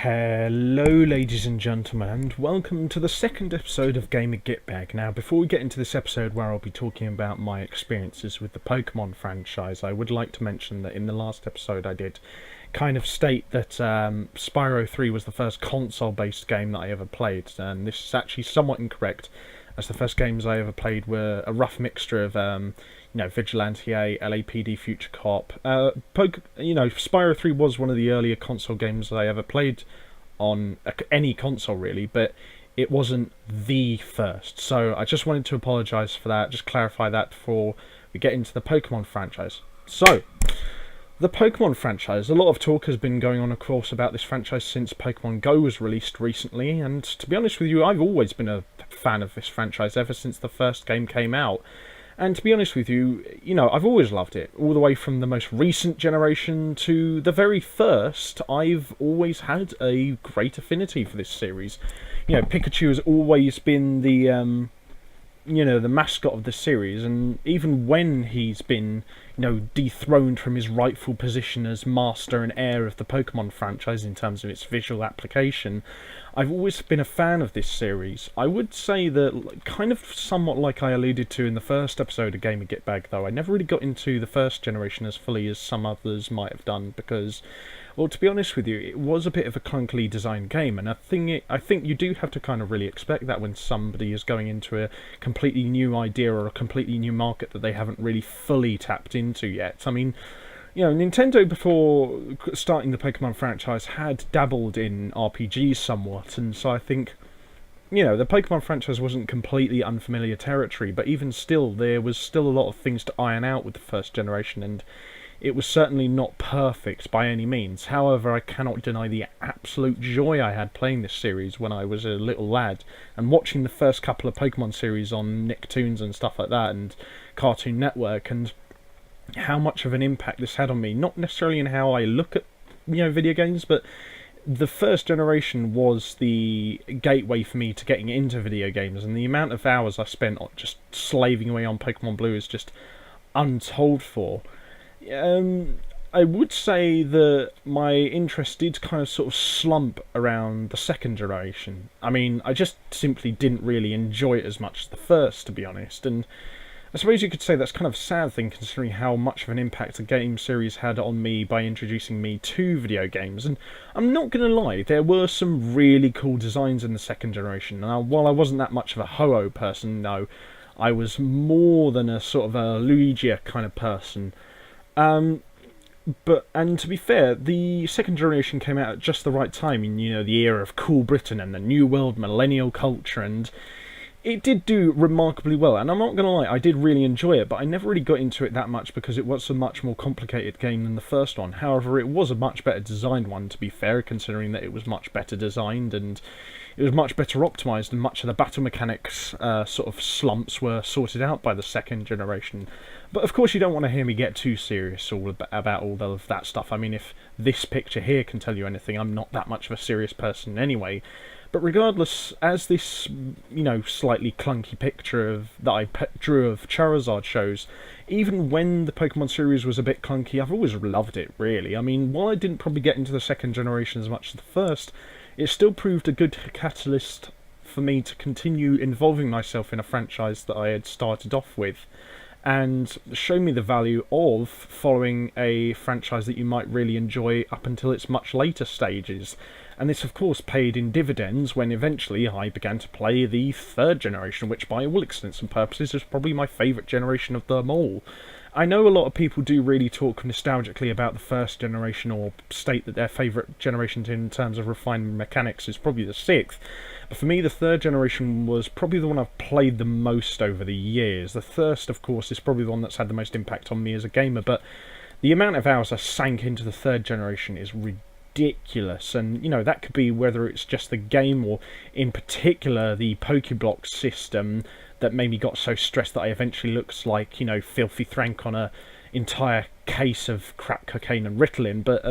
Hello ladies and gentlemen, and welcome to the second episode of Gitbag. Now, before we get into this episode where I'll be talking about my experiences with the Pokémon franchise, I would like to mention that in the last episode I did kind of state that Spyro 3 was the first console-based game that I ever played, and this is actually somewhat incorrect, as the first games I ever played were a rough mixture of Vigilante A, LAPD Future Cop. Spyro 3 was one of the earlier console games that I ever played on any console, really, but it wasn't the first. So I just wanted to apologise for that, just clarify that before we get into the Pokemon franchise. So, the Pokemon franchise, a lot of talk has been going on, of course, about this franchise since Pokémon Go was released recently, and to be honest with you, I've always been a fan of this franchise ever since the first game came out. And to be honest with you, I've always loved it. All the way from the most recent generation to the very first, I've always had a great affinity for this series. Pikachu has always been the mascot of the series, and even when he's been, dethroned from his rightful position as master and heir of the Pokemon franchise in terms of its visual application, I've always been a fan of this series. I would say that, kind of somewhat like I alluded to in the first episode of Game of Gitbag, though, I never really got into the first generation as fully as some others might have done, because, well, to be honest with you, it was a bit of a clunkily designed game, and I think you do have to kind of really expect that when somebody is going into a completely new idea or a completely new market that they haven't really fully tapped into yet. I mean, Nintendo, before starting the Pokemon franchise, had dabbled in RPGs somewhat, and so I think, the Pokemon franchise wasn't completely unfamiliar territory, but even still, there was still a lot of things to iron out with the first generation, and it was certainly not perfect by any means. However, I cannot deny the absolute joy I had playing this series when I was a little lad, and watching the first couple of Pokemon series on Nicktoons and stuff like that, and Cartoon Network, and how much of an impact this had on me. Not necessarily in how I look at, video games, but the first generation was the gateway for me to getting into video games, and the amount of hours I spent on just slaving away on Pokemon Blue is just untold for. I would say that my interest did kind of sort of slump around the second generation. I mean, I just simply didn't really enjoy it as much as the first, to be honest, and I suppose you could say that's kind of a sad thing, considering how much of an impact the game series had on me by introducing me to video games. And I'm not going to lie, there were some really cool designs in the second generation. Now, while I wasn't that much of a Ho-Oh person, no, I was more than a sort of a Luigi kind of person. And to be fair, the second generation came out at just the right time in, the era of cool Britain and the New World millennial culture, and it did do remarkably well, and I'm not going to lie, I did really enjoy it, but I never really got into it that much because it was a much more complicated game than the first one. However, it was a much better designed one, to be fair, considering that it was much better designed and it was much better optimised, and much of the battle mechanics sort of slumps were sorted out by the second generation. But of course you don't want to hear me get too serious about all of that stuff. I mean, if this picture here can tell you anything, I'm not that much of a serious person anyway. But regardless, as this, slightly clunky picture that I drew of Charizard shows, even when the Pokemon series was a bit clunky, I've always loved it, really. I mean, while I didn't probably get into the second generation as much as the first, it still proved a good catalyst for me to continue involving myself in a franchise that I had started off with, and show me the value of following a franchise that you might really enjoy up until its much later stages. And this, of course, paid in dividends when eventually I began to play the third generation, which by all extents and purposes is probably my favourite generation of them all. I know a lot of people do really talk nostalgically about the first generation, or state that their favourite generation in terms of refined mechanics is probably the sixth. But for me, the third generation was probably the one I've played the most over the years. The first, of course, is probably the one that's had the most impact on me as a gamer, but the amount of hours I sank into the third generation is ridiculous, and that could be whether it's just the game or in particular the Pokeblock system that made me got so stressed that I eventually looked like Filthy Frank on a entire case of crack cocaine and Ritalin. But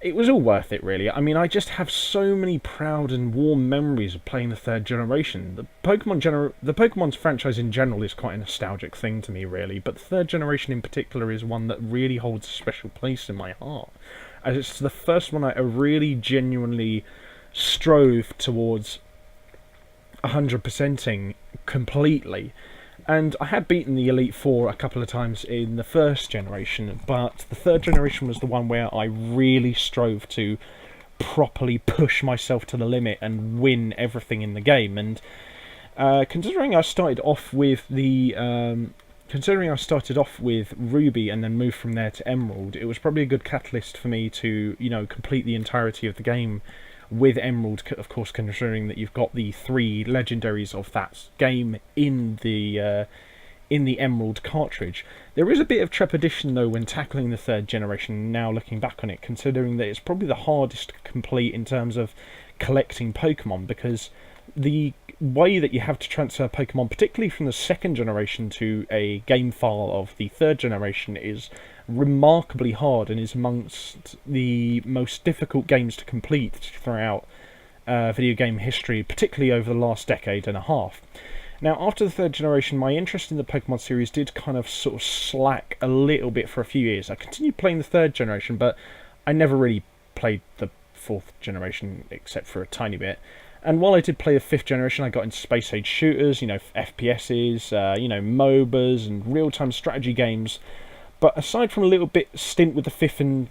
it was all worth it, really. I mean, I just have so many proud and warm memories of playing the third generation. The Pokemon's franchise in general is quite a nostalgic thing to me, really, but the third generation in particular is one that really holds a special place in my heart. as it's the first one I really genuinely strove towards 100%ing completely. And I had beaten the Elite Four a couple of times in the first generation, but the third generation was the one where I really strove to properly push myself to the limit and win everything in the game. And considering I started off with Ruby and then moved from there to Emerald, it was probably a good catalyst for me to, complete the entirety of the game with Emerald, of course, considering that you've got the 3 legendaries of that game in the Emerald cartridge. There is a bit of trepidation, though, when tackling the third generation, now looking back on it, considering that it's probably the hardest to complete in terms of collecting Pokemon, because the way that you have to transfer Pokemon, particularly from the second generation to a game file of the third generation, is remarkably hard and is amongst the most difficult games to complete throughout video game history, particularly over the last decade and a half. Now, after the third generation, my interest in the Pokemon series did kind of sort of slack a little bit for a few years. I continued playing the third generation, but I never really played the fourth generation except for a tiny bit. And while I did play the fifth generation, I got into space age shooters, FPSs, MOBAs and real-time strategy games. But aside from a little bit stint with the fifth and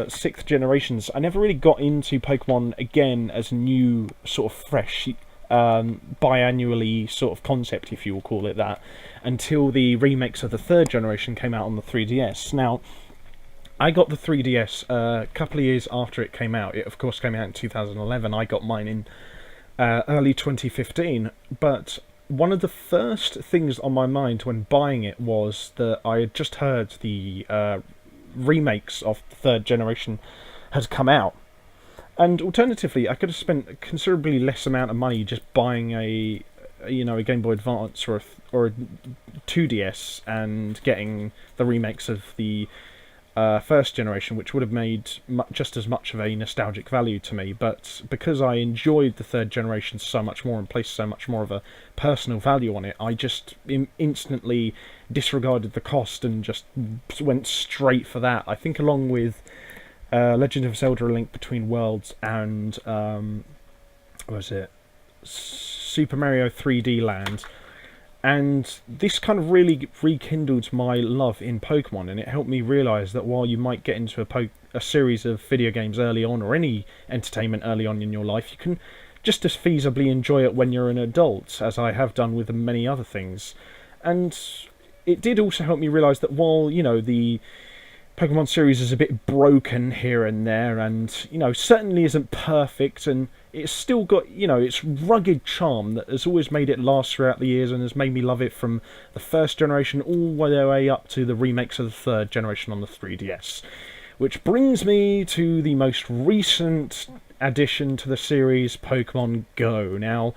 sixth generations, I never really got into Pokemon again as a new sort of fresh biannually sort of concept, if you will call it that, until the remakes of the third generation came out on the 3DS. Now, I got the 3DS a couple of years after it came out. It, of course, came out in 2011. I got mine in early 2015. But one of the first things on my mind when buying it was that I had just heard the remakes of the third generation had come out. And alternatively, I could have spent a considerably less amount of money just buying a Game Boy Advance or a 2DS and getting the remakes of the first generation, which would have made just as much of a nostalgic value to me. But because I enjoyed the third generation so much more and placed so much more of a personal value on it, I just instantly disregarded the cost and just went straight for that. I think along with Legend of Zelda: A Link Between Worlds and Super Mario 3D Land. And this kind of really rekindled my love in Pokemon, and it helped me realise that while you might get into a series of video games early on, or any entertainment early on in your life, you can just as feasibly enjoy it when you're an adult, as I have done with many other things. And it did also help me realise that while, the Pokemon series is a bit broken here and there, and, certainly isn't perfect, and it's still got, its rugged charm that has always made it last throughout the years and has made me love it from the first generation all the way up to the remakes of the third generation on the 3DS. Which brings me to the most recent addition to the series, Pokémon Go. Now,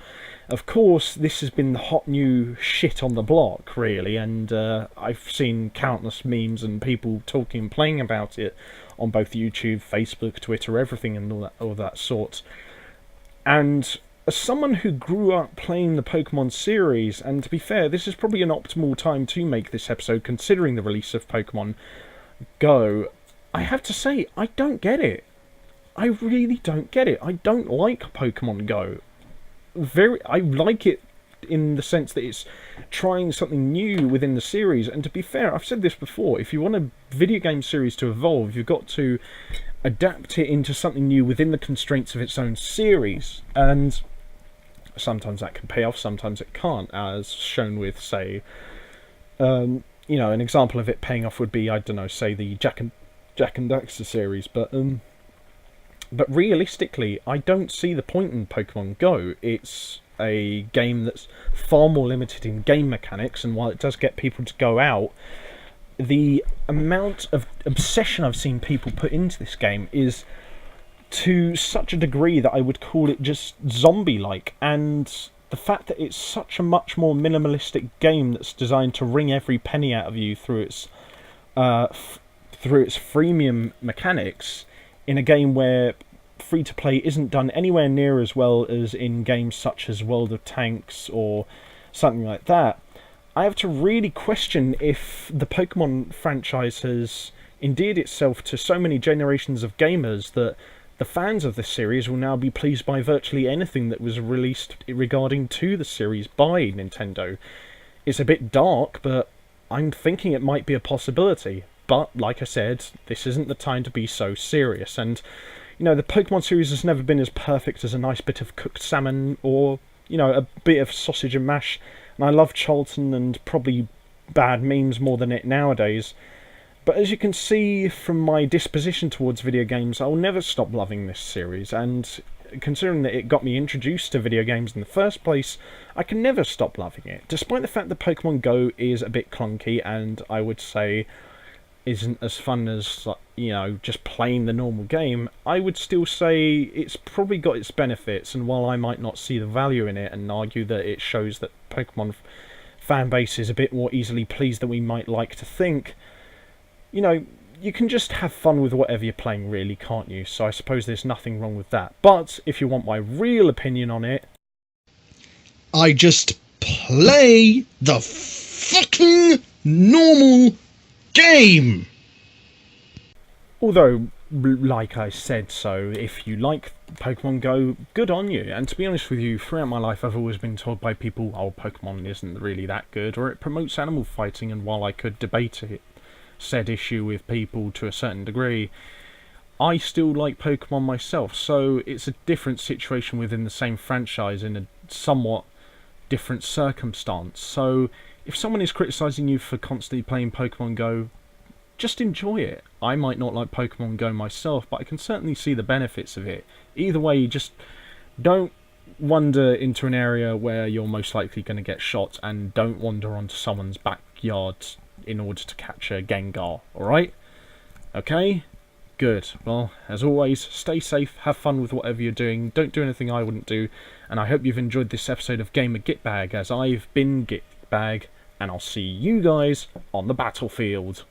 of course, this has been the hot new shit on the block, really, and I've seen countless memes and people talking and playing about it on both YouTube, Facebook, Twitter, everything and all that sort. And as someone who grew up playing the Pokemon series, and to be fair, this is probably an optimal time to make this episode considering the release of Pokemon Go, I have to say, I don't get it. I really don't get it. I don't like Pokemon Go. I like it in the sense that it's trying something new within the series, and to be fair, I've said this before, if you want a video game series to evolve, you've got to adapt it into something new within the constraints of its own series, and sometimes that can pay off, sometimes it can't, as shown with, say, an example of it paying off would be, I don't know, say the Jack and Daxter series, but realistically, I don't see the point in Pokemon Go. It's a game that's far more limited in game mechanics, and while it does get people to go out, the amount of obsession I've seen people put into this game is to such a degree that I would call it just zombie-like, and the fact that it's such a much more minimalistic game that's designed to wring every penny out of you through its freemium mechanics, in a game where free-to-play isn't done anywhere near as well as in games such as World of Tanks or something like that, I have to really question if the Pokemon franchise has, endeared itself to so many generations of gamers that the fans of this series will now be pleased by virtually anything that was released regarding to the series by Nintendo. It's a bit dark, but I'm thinking it might be a possibility. But, like I said, this isn't the time to be so serious, and, you know, the Pokemon series has never been as perfect as a nice bit of cooked salmon or, you know, a bit of sausage and mash, and I love Charlton and probably bad memes more than it nowadays. But as you can see from my disposition towards video games, I'll never stop loving this series, and considering that it got me introduced to video games in the first place, I can never stop loving it. Despite the fact that Pokemon Go is a bit clunky and I would say isn't as fun as, you know, just playing the normal game, I would still say it's probably got its benefits, and while I might not see the value in it and argue that it shows that Pokemon fan base is a bit more easily pleased than we might like to think, you know, you can just have fun with whatever you're playing, really, can't you? So I suppose there's nothing wrong with that. But if you want my real opinion on it, I just play the fucking normal game. Although, like I said, so if you like Pokemon Go, good on you. And to be honest with you, throughout my life I've always been told by people, oh, Pokemon isn't really that good, or it promotes animal fighting, and while I could debate it, said issue with people to a certain degree, I still like Pokemon myself, so it's a different situation within the same franchise in a somewhat different circumstance. So if someone is criticising you for constantly playing Pokemon Go, just enjoy it. I might not like Pokemon Go myself, but I can certainly see the benefits of it. Either way, just don't wander into an area where you're most likely going to get shot, and don't wander onto someone's backyard in order to catch a Gengar, alright? Okay? Good. Well, as always, stay safe, have fun with whatever you're doing, don't do anything I wouldn't do, and I hope you've enjoyed this episode of Gamer Gitbag, as I've been Gitbag, and I'll see you guys on the battlefield.